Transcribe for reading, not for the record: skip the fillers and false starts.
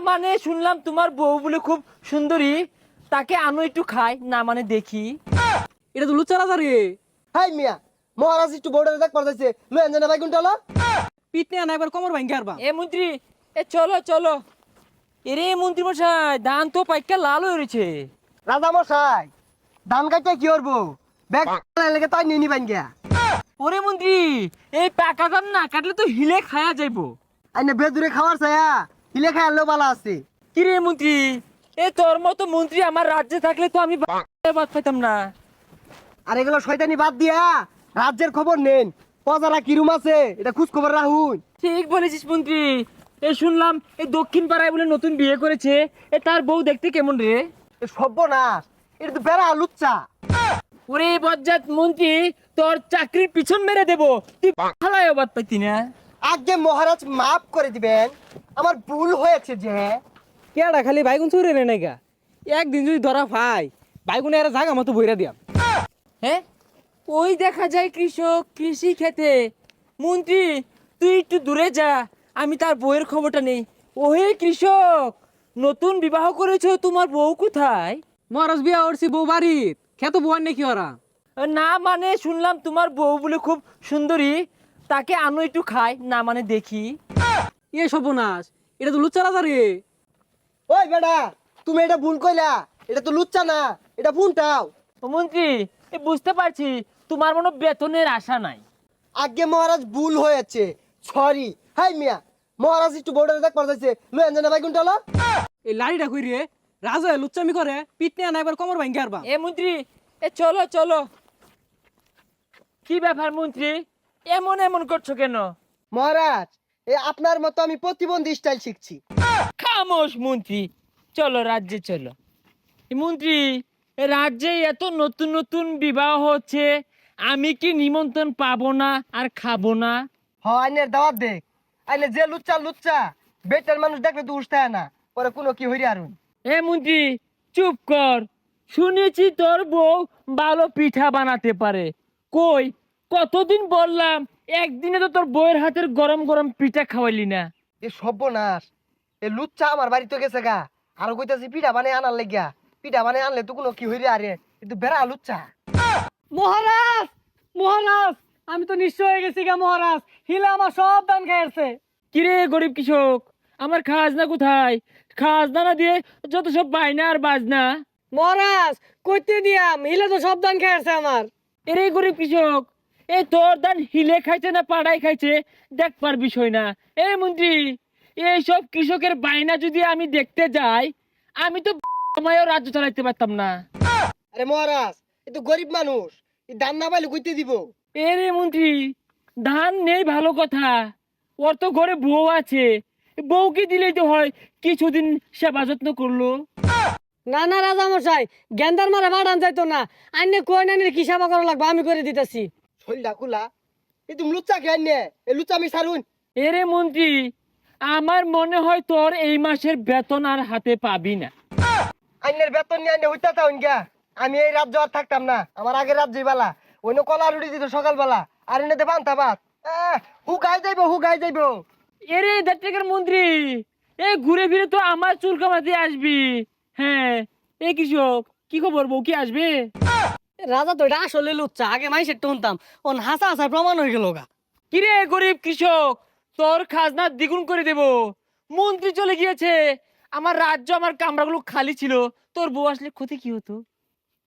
মানে শুনলাম তোমার বউ বলে খুব সুন্দরী, তাকে আনো একটু খাই, না মানে দেখি। এটা তো লুচ্চা রাজা রে। হাই মিয়া, মহারাজ একটু বোর্ডে দেখ পারতেছে লই আনজে না ভাই কোনটা হলো? পিট নিয়ে না এবার কোমর ভাঙ্গি হারবা। এ মন্ত্রী, এ চলো চলো। এরে মন্ত্রী মশাই, ধান তো পাইকা লাল হয়ে রয়েছে। রাজা মশাই, ধান কাটতে কি করবো? ব্যাগ লেগে তাই নিয়ে নিবেন গিয়া। ওরে মন্ত্রী, এই পাকা ধান না কাটলে তো হিলে খায়া যাইবো। আইনে বেদুরে খাওয়ার ছায়া হিলে খাই আনলেও ভালো আছে। কিরে মন্ত্রী, এ তোর মতো মন্ত্রী আমার রাজ্যে থাকলে তো আমি বাদ পাইতাম না। আর এগুলো শয়তানি বাদ দিয়া রাজ্যের খবর নেন। প্রজারা কিরুম আছে এটা খোঁজ খবর রাখুন। ঠিক বলেছিস মন্ত্রী। এ শুনলাম এই দক্ষিণ পাড়ায় বলে নতুন বিয়ে করেছে, এ তার বউ দেখতে কেমন রে? এ সর্বনাশ, এটা তো বেড়া লুচ্চা। ওরে বজ্জাত মন্ত্রী, তোর চাকরির পিছন মেরে দেবো, তুই ভালাই বাদ পাইতি না। আগে মহারাজ মাফ করে দিবেন, আমার ভুল হয়েছে যে। কেডা খালি বাইগুন চুরে রে নাইগা। একদিন যদি ধরা পাই বাইগুন এর জাগা মতো বইরা দিয়াম। হ্যাঁ, ওই দেখা যায় কৃষক কৃষি খেতে। মন্ত্রী তুই একটু দূরে যা, আমি তার বউয়ের খবরটা নেই। ওহে কৃষক, নতুন বিবাহ করেছো, তোমার বউ কোথায়? মহারাজ বিয়া করছি বউ বাড়িত, খেত বউয়ার নাকি ওরা। না মানে শুনলাম তোমার বউ বলে খুব সুন্দরী, তাকে আনো একটু খাই, না মানে দেখি। এ সর্বনাশ, এটা তো লুচ্চা রাজা রে। ওই বেটা, তুমি এটা ভুল কইলা, এটা তো লুচ্চা না, এটা ভুলটাও। ও মন্ত্রী, এ বুঝতে পারছি তোমার মনে বেতনের আশা নাই। আগে মহারাজ ভুল হয়েছে, সরি। হাই মিয়া, মহারাজ একটু বোর্ডে দেখ পারতেছে লই আনজে না ভাই কোনটা হলো? এই লাড়িটা কই রে, রাজা লুচ্চামি করে, পিট নিয়ে না এবার কোমর ভাঙ্গি হারবা। এ মন্ত্রী, এ চলো চলো। কি ব্যাপার মন্ত্রী, এমন এমন করছো কেন? মহারাজ, আপনার মতো আমি প্রতিবন্ধী স্টাইল শিখছি। খামোশ মন্ত্রী, চলো রাজ্যে চলো। এ মন্ত্রী, এ রাজ্যে এত নতুন নতুন বিবাহ হচ্ছে, আমি কি নিমন্ত্রণ পাবো না আর খাবো না? আইনের দাওয়াত দেখ। আইনে যে লুচ্চা লুচ্চা বেটার মানুষ দেখলে তো উঠতে না, পরে কোনো কি হইরি আরুন। এ মন্ত্রী চুপ কর, শুনেছি তোর বউ ভালো পিঠা বানাতে পারে। কই, কতদিন বললাম, একদিনে তো তোর বউয়ের হাতের গরম গরম পিঠা খাওয়াইলি না। এ সর্বনাশ, এ লুচ্চা আমার বাড়িতে গেছে গা, আর কইতাছি পিঠা বানাই আনার লাগিয়া। পিঠা বানাই আনলে তো কোনো কি হইরি আরে, কিন্তু বেড়া লুচ্চা। মহারাজ, মহারাজ, আমি তো নিশ্চয় হয়ে গেছি গা মহারাজ, হিলা আমার সব দান খাইছে। কিরে গরিব কৃষক, আমার খাজনা কোথায়? খাজনা না দিয়ে যত সব বায়না আর বাজনা। মহারাজ কইতে দিয়াম, হিলা তো সব দান খাইছে আমার। এরে গরিব কৃষক, এই তোর ধান হিলে খাইছে না পাড়াই খাইছে দেখবার বিষয় না। এই মন্ত্রী, এইসব কৃষকের বায়না যদি আমি দেখতে যাই, আমি তো সময়ও রাজ্য চালাইতে পারতাম না। আরে মহারাজ, এ তো গরিব মানুষ, এই দান না পাইলে কইতে দিব। এরে মন্ত্রী, ধান নেই ভালো কথা, ওর তো ঘরে বউ আছে, বউকে দিলেই তো হয়, কিছুদিন সেবা যত্ন করলো। না না রাজা মশাই, গেন্দার মারা বাড়ান যাইতো না। আইনে কই নানির কি সেবা করা লাগবে আমি করে দিতেছি। শৈলটা কুলা, এ তুমি লুচ্চা খেয়ে নে, এ লুচ্চা আমি সারুন। এরে মন্ত্রী, আমার মনে হয় তোর এই মাসের বেতন আর হাতে পাবি না। আইনের বেতন নিয়ে আইনে হইতা তাহন গা, আমি এই রাজ্য আর থাকতাম না। আমার আগে রাজ্যই বালা, অন্য কলা রুটি দিত সকালবেলা, আর এনেতে পান্তা ভাত। হুকাই যাইব হুকাই যাইব। এরে দেড়টাকার মন্ত্রী, এ ঘুরে ফিরে তো আমার চুল কামাতে আসবি। হ্যাঁ, এ কৃষক, কি খবর, বউ কি আসবে? রাজা তো এটা আসলে লুচ্চা, আগে মাইসের টনতাম, ওন হাসা হাসা প্রমাণ হয়ে গেল গা। কিরে গরিব কৃষক, তোর খাজনা দ্বিগুণ করে দেব। মন্ত্রী চলে গিয়েছে, আমার রাজ্য আমার কামরাগুলো খালি ছিল, তোর বউ আসলে ক্ষতি কি হতো?